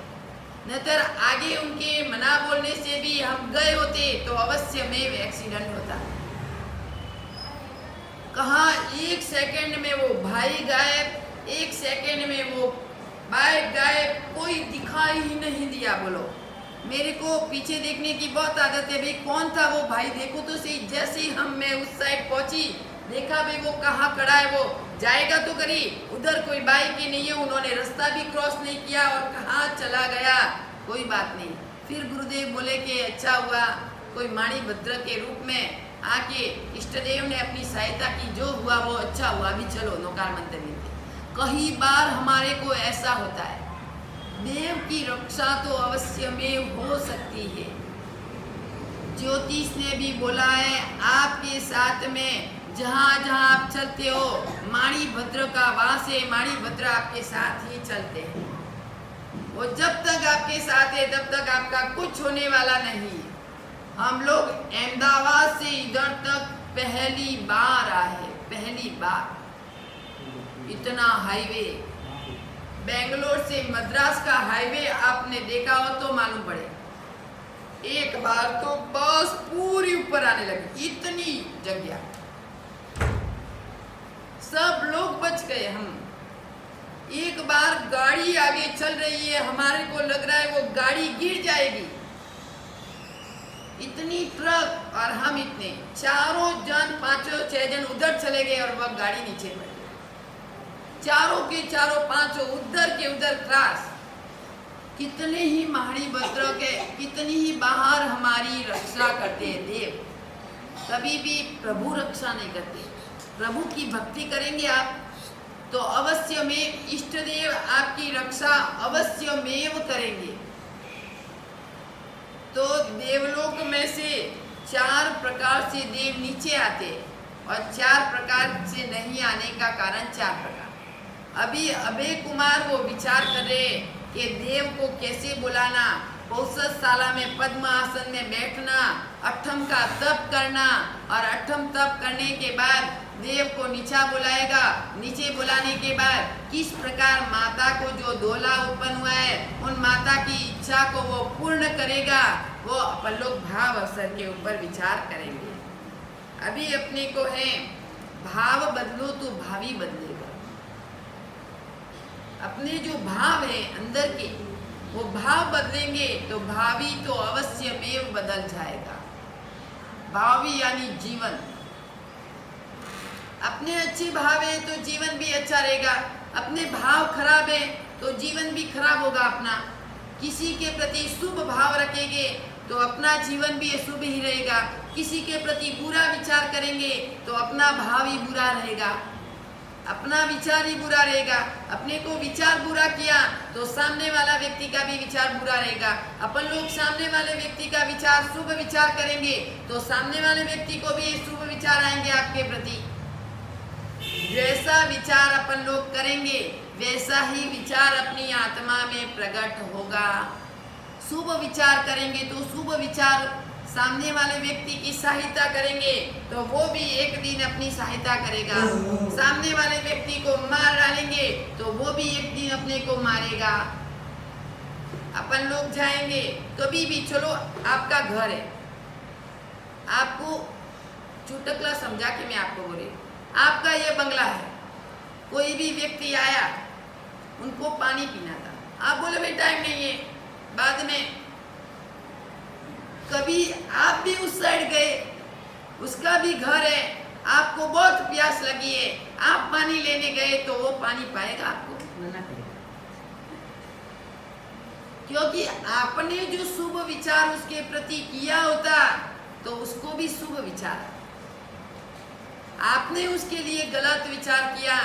नहींतर आगे उनके मना बोलने से भी हम गए होते तो अवश्य में एक्सीडेंट होता। कहाँ 1 सेकंड में वो भाई गायब, 1 सेकंड में वो बाइक गायब, कोई दिखाई ही नहीं दिया। बोलो, मेरे को पीछे देखने की बहुत आदत है, भाई कौन था वो भाई, देखो तो सही। जैसे ही मैं उस साइड पहुंची, देखा भाई वो कहाँ खड़ा है, वो जाएगा तो करी, उधर कोई बाइक ही नहीं है, उन्होंने रास्ता भी क्रॉस नहीं किया और कहाँ चला गया, कोई बात नहीं। फिर गुरुदेव बोले कि अच्छा हुआ कोई माणी भद्र के रूप में आके इष्टदेव ने अपनी सहायता की, जो हुआ वो अच्छा हुआ, अभी चलो नौकार मंत्र मिलते। कई बार हमारे को ऐसा होता है, देव की रक्षा तो अवश्य में हो सकती है। ज्योतिष ने भी बोला है, आपके साथ में जहाँ जहाँ आप चलते हो, माणी भद्र का वास है, माणी भद्र आपके साथ ही चलते हैं। वो जब तक आपके साथ है तब तक आपका कुछ होने वाला नहीं है। हम लोग अहमदाबाद से इधर तक पहली बार आए, पहली बार। इतना हाईवे, बेंगलोर से मद्रास का हाईवे आपने देखा हो तो मालूम पड़े। एक बार तो बस पूरी ऊपर आने लगी, इतनी जगह, सब लोग बच गए। हम एक बार गाड़ी आगे चल रही है, हमारे को लग रहा है वो गाड़ी गिर जाएगी, इतनी ट्रक और हम इतने, चारों जन 5-6 जन उधर चले गए और वह गाड़ी नीचे पड़ गई। चारों के चारों 5 उधर के उधर क्रॉस। कितने ही माणी भद्र के, कितनी ही बाहर हमारी रक्षा करते हैं देव, कभी भी प्रभु रक्षा नहीं करते। प्रभु की भक्ति करेंगे आप तो अवश्य में इष्ट देव आपकी रक्षा अवश्य में करेंगे। तो देवलोक में से 4 प्रकार से देव नीचे आते और 4 प्रकार से नहीं आने का कारण 4 प्रकार। अभी अभय कुमार वो विचार कर रहे कि देव को कैसे बुलाना, पौषशाला में पद्म आसन में बैठना, 8 का तप करना और 8 तप करने के बाद देव को नीचा बुलाएगा। नीचे बुलाने के बाद किस प्रकार माता को जो दोला उत्पन्न हुआ है उन माता की इच्छा को वो पूर्ण करेगा, वो अपन लोग भाव अवसर के ऊपर विचार करेंगे। अभी अपने को है भाव बदलो तो भावी बदलेगा। अपने जो भाव है अंदर के, वो भाव बदलेंगे तो भावी तो अवश्य में बदल जाएगा। भावी यानी जीवन। अपने अच्छे भाव है तो जीवन भी अच्छा रहेगा, अपने भाव खराब है तो जीवन भी खराब होगा अपना। किसी के प्रति शुभ भाव रखेंगे तो अपना जीवन भी शुभ ही रहेगा। किसी के प्रति बुरा विचार करेंगे तो अपना भाव ही बुरा रहेगा, अपना विचार ही बुरा रहेगा। अपने को विचार बुरा किया तो सामने वाला व्यक्ति का भी विचार बुरा रहेगा। अपन लोग सामने वाले व्यक्ति का विचार शुभ विचार करेंगे तो सामने वाले व्यक्ति को भी शुभ विचार आएंगे आपके प्रति। जैसा विचार अपन लोग करेंगे वैसा ही विचार अपनी आत्मा में प्रकट होगा। शुभ विचार करेंगे तो शुभ विचार सामने वाले व्यक्ति की सहायता करेंगे तो वो भी एक दिन अपनी सहायता करेगा। सामने वाले व्यक्ति को मार डालेंगे तो वो भी एक दिन अपने को मारेगा। अपन लोग जाएंगे कभी भी, चलो आपका घर है, आपको चुटकला समझा के मैं आपको बोल रही, आपका ये बंगला है, कोई भी व्यक्ति आया, उनको पानी पीना था, आप बोले भाई टाइम नहीं है, बाद में। कभी आप भी उस साइड गए, उसका भी घर है, आपको बहुत प्यास लगी है, आप पानी लेने गए तो वो पानी पाएगा? आपको मना करेगा, क्योंकि आपने जो शुभ विचार उसके प्रति किया होता तो उसको भी शुभ विचार। आपने उसके लिए गलत विचार किया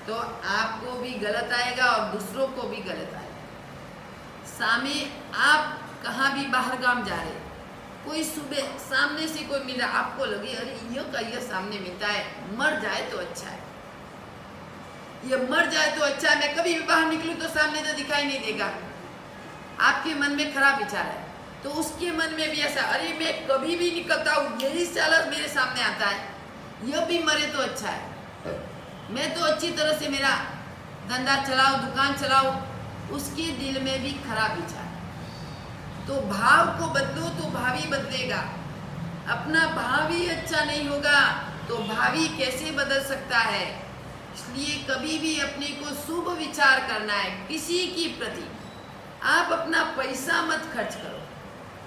तो आपको भी गलत आएगा और दूसरों को भी गलत आएगा। सामने आप कहाँ भी बाहर गांव जा रहे, कोई सुबह सामने से कोई मिला, आपको लगे अरे ये सामने मिलता है, मर जाए तो अच्छा है, ये मर जाए तो अच्छा है, मैं कभी भी बाहर निकलूं तो सामने तो दिखाई नहीं देगा। आपके मन में खराब विचार है तो उसके मन में भी ऐसा, अरे मैं कभी भी निकलता हूँ यही सालत मेरे सामने आता है, यह भी मरे तो अच्छा है, मैं तो अच्छी तरह से मेरा धंधा चलाऊं, दुकान चलाऊं। उसके दिल में भी खराब विचार। तो भाव को बदलो तो भावी बदलेगा। अपना भाव ही अच्छा नहीं होगा तो भावी कैसे बदल सकता है? इसलिए कभी भी अपने को शुभ विचार करना है किसी की प्रति। आप अपना पैसा मत खर्च करो,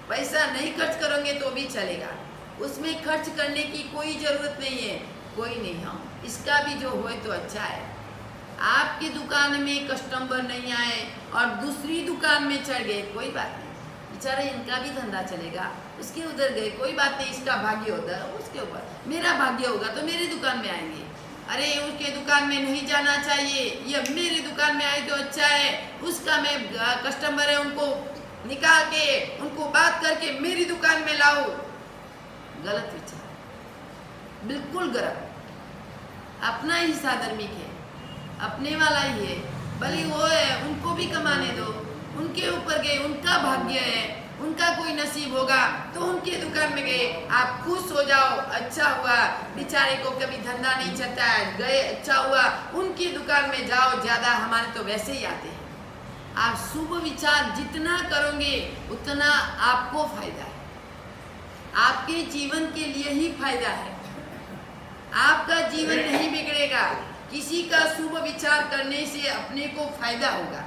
पैसा नहीं खर्च करोगे तो भी चलेगा, उसमें खर्च करने की कोई जरूरत नहीं है। कोई नहीं, हाँ इसका भी जो होए तो अच्छा है। आपकी दुकान में कस्टमर नहीं आए और दूसरी दुकान में चढ़ गए, कोई बात नहीं, बेचारे इनका भी धंधा चलेगा, उसके उधर गए, कोई बात नहीं, इसका भाग्य होता है उसके ऊपर, मेरा भाग्य होगा तो मेरी दुकान में आएंगे। अरे उसके दुकान में नहीं जाना चाहिए, ये मेरी दुकान में आए तो अच्छा है, उसका मैं कस्टमर है उनको निकाल के उनको बात करके मेरी दुकान में लाओ। गलत विचार, बिल्कुल गलत। अपना ही साधर्मिक है, अपने वाला ही है, भले वो है उनको भी कमाने दो, उनके ऊपर गए, उनका भाग्य है, उनका कोई नसीब होगा तो उनके दुकान में गए, आप खुश हो जाओ, अच्छा हुआ, बेचारे को कभी धंधा नहीं चलता है, गए अच्छा हुआ, उनकी दुकान में जाओ, ज्यादा हमारे तो वैसे ही आते हैं। आप शुभ विचार जितना करोगे उतना आपको फायदा है, आपके जीवन के लिए ही फायदा है, आपका जीवन नहीं बिगड़ेगा। किसी का शुभ विचार करने से अपने को फायदा होगा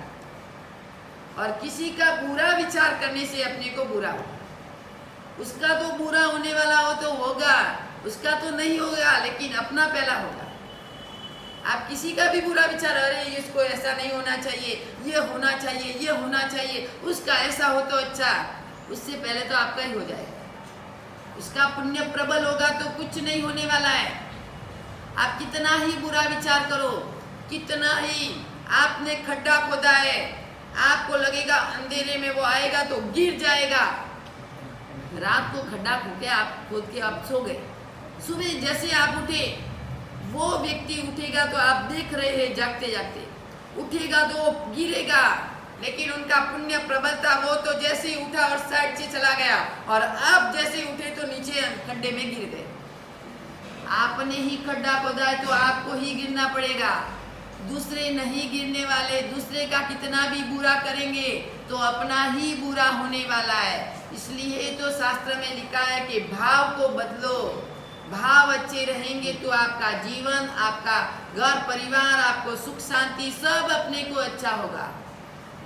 और किसी का बुरा विचार करने से अपने को बुरा होगा। उसका तो बुरा होने वाला हो तो होगा, उसका तो नहीं होगा, लेकिन अपना पहला होगा। आप किसी का भी बुरा विचार, अरे इसको ऐसा नहीं होना चाहिए, ये होना चाहिए, ये होना चाहिए, उसका ऐसा हो तो अच्छा, उससे पहले तो आपका ही हो जाएगा। उसका पुण्य प्रबल होगा तो कुछ नहीं होने वाला है। आप कितना ही बुरा विचार करो, कितना ही आपने खड्डा खोदा है, आपको लगेगा अंधेरे में वो आएगा तो गिर जाएगा। रात को खड्डा खोद के आप सो गए, सुबह जैसे आप उठे, वो व्यक्ति उठेगा तो आप देख रहे हैं जागते जागते, उठेगा तो वो गिरेगा, लेकिन उनका पुण्य प्रबल था, वो तो जैसे ही उठा और साइड से चला गया, और आप जैसे ही उठे तो नीचे खड्डे में गिर गए। आपने ही खड्डा खोदा है तो आपको ही गिरना पड़ेगा, दूसरे नहीं गिरने वाले। दूसरे का कितना भी बुरा करेंगे तो अपना ही बुरा होने वाला है। इसलिए तो शास्त्र में लिखा है कि भाव को बदलो, भाव अच्छे रहेंगे तो आपका जीवन, आपका घर परिवार, आपको सुख शांति सब अपने को अच्छा होगा।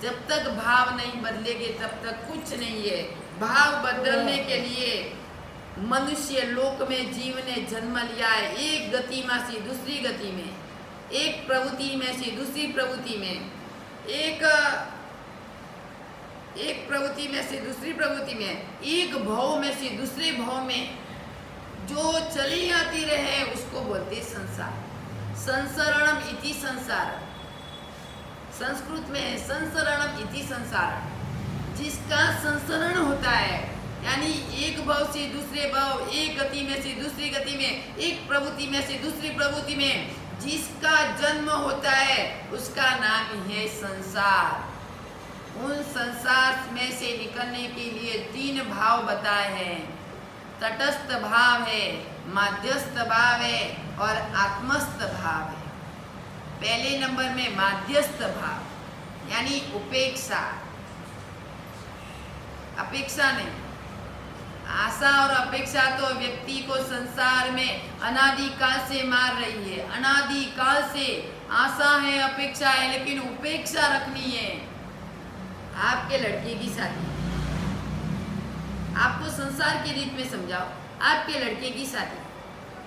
जब तक भाव नहीं बदलेंगे तब तक कुछ नहीं है। भाव बदलने के लिए मनुष्य लोक में जीव ने जन्म लिया है, एक गति में से दूसरी गति में, एक प्रवृत्ति में से दूसरी प्रवृत्ति में, एक प्रवृत्ति में से दूसरी प्रवृत्ति में, एक भाव में से दूसरे भाव में जो चली आती रहे उसको बोलते संसार। संसरणम इति संसार, संस्कृत में संसरणम इति संसार, जिसका संसरण होता है, यानी एक भाव से दूसरे भाव, एक गति में से दूसरी गति में, एक प्रवृत्ति में से दूसरी प्रवृत्ति में जिसका जन्म होता है उसका नाम है संसार। उन संसार में से निकलने के लिए 3 भाव बताए हैं। तटस्थ भाव है, माध्यस्थ भाव है और आत्मस्थ भाव है। पहले नंबर में माध्यस्थ भाव यानी उपेक्षा, अपेक्षा नहीं। आशा और अपेक्षा तो व्यक्ति को संसार में अनादिकाल से मार रही है। अनादिकाल से आशा है, अपेक्षा है, लेकिन उपेक्षा रखनी है। आपके लड़के की शादी, आपको संसार की रीत में समझाओ। आपके लड़के की शादी,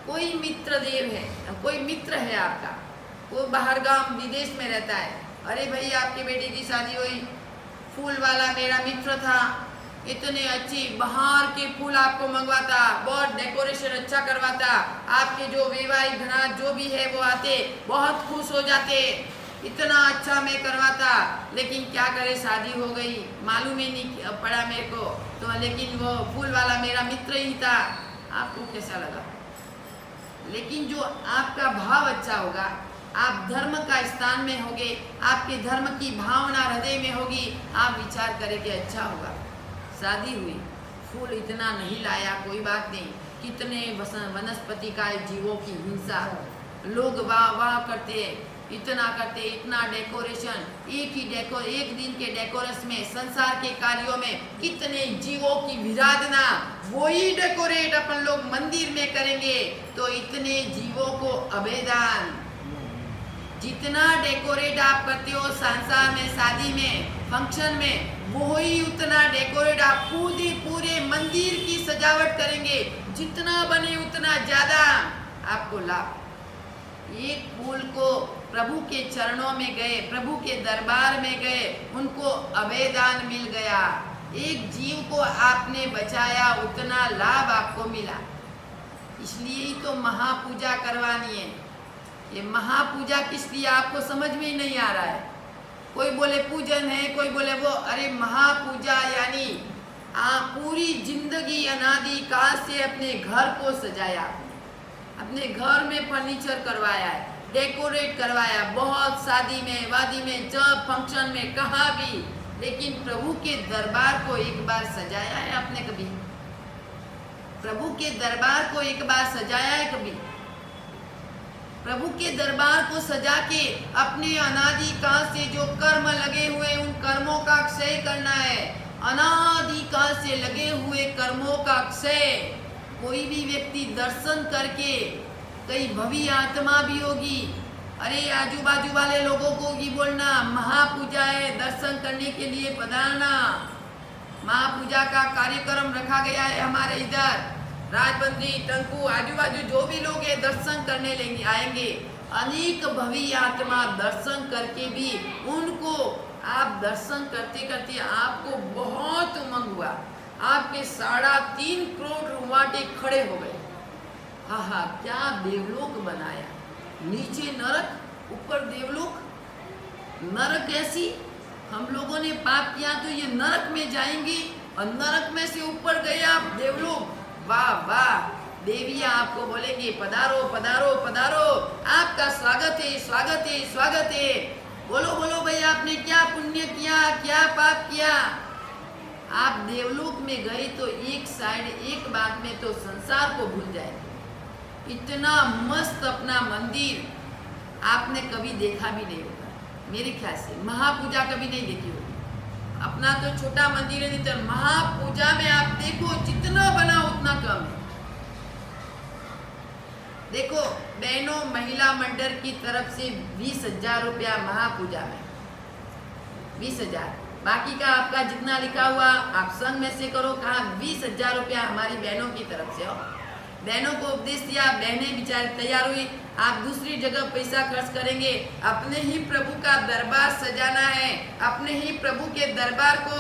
कोई मित्र देव है, कोई मित्र है आपका, वो बाहर गांव विदेश में रहता है। अरे भाई आपके बेटे की शादी हुई, फूल वाला मेरा मित्र था, इतने अच्छी बाहर के फूल आपको मंगवाता, बहुत डेकोरेशन अच्छा करवाता, आपके जो वैवाहिक घरात जो भी है वो आते, बहुत खुश हो जाते, इतना अच्छा मैं करवाता। लेकिन क्या करे, शादी हो गई, मालूम ही नहीं पड़ा मेरे को तो, लेकिन वो फूल वाला मेरा मित्र ही था। आपको कैसा लगा? लेकिन जो आपका भाव अच्छा होगा, आप धर्म का स्थान में होगे, आपके धर्म की भावना हृदय में होगी, आप विचार करेंगे अच्छा होगा। शादी हुई, फूल इतना नहीं लाया, कोई बात नहीं, कितने वनस्पति का जीवों की हिंसा, लोग वाह वाह करते, इतना करते, इतना डेकोरेशन, एक दिन के डेकोरेशन में, संसार के कार्यों में कितने जीवों की विराधना, वही डेकोरेट अपन लोग मंदिर में करेंगे तो इतने जीवों को अभेदान। जितना डेकोरेट आप करते हो संसार में, शादी में, फंक्शन में, वही उतना डेकोरेट आप पूरे मंदिर की सजावट करेंगे। जितना बने उतना ज्यादा आपको लाभ। एक फूल को प्रभु के चरणों में गए, प्रभु के दरबार में गए, उनको अभेदान मिल गया। एक जीव को आपने बचाया, उतना लाभ आपको मिला। इसलिए ही तो महापूजा करवानी है। ये महापूजा किस लिए आपको समझ में ही नहीं आ रहा है। कोई बोले पूजन है, कोई बोले वो, अरे महापूजा यानी पूरी जिंदगी अनादिकाल से अपने घर को सजाया, अपने घर में फर्नीचर करवाया है, डेकोरेट करवाया, बहुत शादी में, वादी में, जब फंक्शन में, कहाँ भी, लेकिन प्रभु के दरबार को एक बार सजाया है आपने कभी? प्रभु के दरबार को एक बार सजाया है कभी? प्रभु के दरबार को सजा के अपने अनादिकाल से जो कर्म लगे हुए उन कर्मों का क्षय करना है। अनादिकाल से लगे हुए कर्मों का क्षय। कोई भी व्यक्ति दर्शन करके, कई भवी आत्मा भी होगी, अरे आजू बाजू वाले लोगों को भी बोलना महापूजा है, दर्शन करने के लिए पधारना। महापूजा का कार्यक्रम रखा गया है हमारे इधर, राजबंदी, टंकू, आजू बाजू जो भी लोग हैं दर्शन करने लेंगे, आएंगे। अनेक भवी आत्मा दर्शन करके भी उनको, आप दर्शन करते करते आपको बहुत उमंग हुआ, आपके 3.5 करोड़ रुवाटे खड़े हो गए। हाँ हाँ, क्या देवलोक बनाया, नीचे नरक, ऊपर देवलोक। नरक ऐसी, हम लोगों ने पाप किया तो ये नरक में जाएंगे, और नरक में से ऊपर गए आप देवलोक। वाह वाह, देवियां आपको बोलेंगे पधारो पधारो पधारो, आपका स्वागत है स्वागत है स्वागत है। बोलो बोलो भाई, आपने क्या पुण्य किया, क्या पाप किया। आप देवलोक में गए तो एक साइड, एक बात में तो संसार को भूल जाए। इतना मस्त अपना मंदिर आपने कभी देखा भी नहीं होगा मेरे ख्याल से, महापूजा कभी नहीं देखी होगी। अपना तो छोटा मंदिर है, नहीं तो महापूजा में आप देखो जितना बना उतना कम है। देखो बहनों, महिला मंडल की तरफ से 20,000 रुपया महापूजा में, 20,000। बाकी का आपका जितना लिखा हुआ आप संघ में से करो। कहा 20,000 रुपया हमारी बहनों की तरफ से हो। बहनों को उपदेश दिया, बहनें बेचारी तैयार हुई, आप दूसरी जगह पैसा खर्च करेंगे, अपने ही प्रभु का दरबार सजाना है, अपने ही प्रभु के दरबार को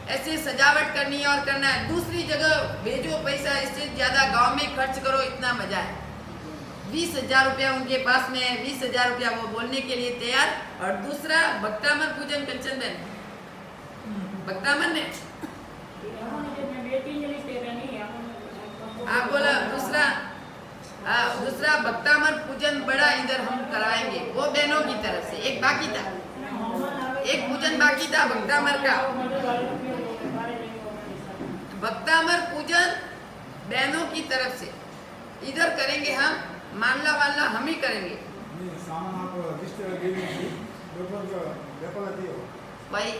ऐसे सजावट करनी है और करना है। दूसरी जगह भेजो पैसा, इससे ज्यादा गांव में खर्च करो, इतना मजा है। 20,000 रुपया उनके पास में है, 20,000 रुपया वो बोलने के लिए तैयार। और दूसरा भक्तामर पूजन कंचन बहन, भक्तामर ने आप बोला दूसरा भक्तामर पूजन बड़ा इधर हम कराएंगे, वो बहनों की तरफ से। एक बाकी था, एक पूजन बाकी था भक्तामर का। भक्तामर पूजन बहनों की तरफ से इधर करेंगे हम, मानला वाला हम ही करेंगे भाई।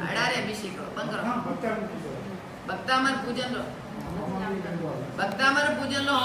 अड़ारे अभिषेक भक्तामर पूजन लो, भक्तामर पूजन लो।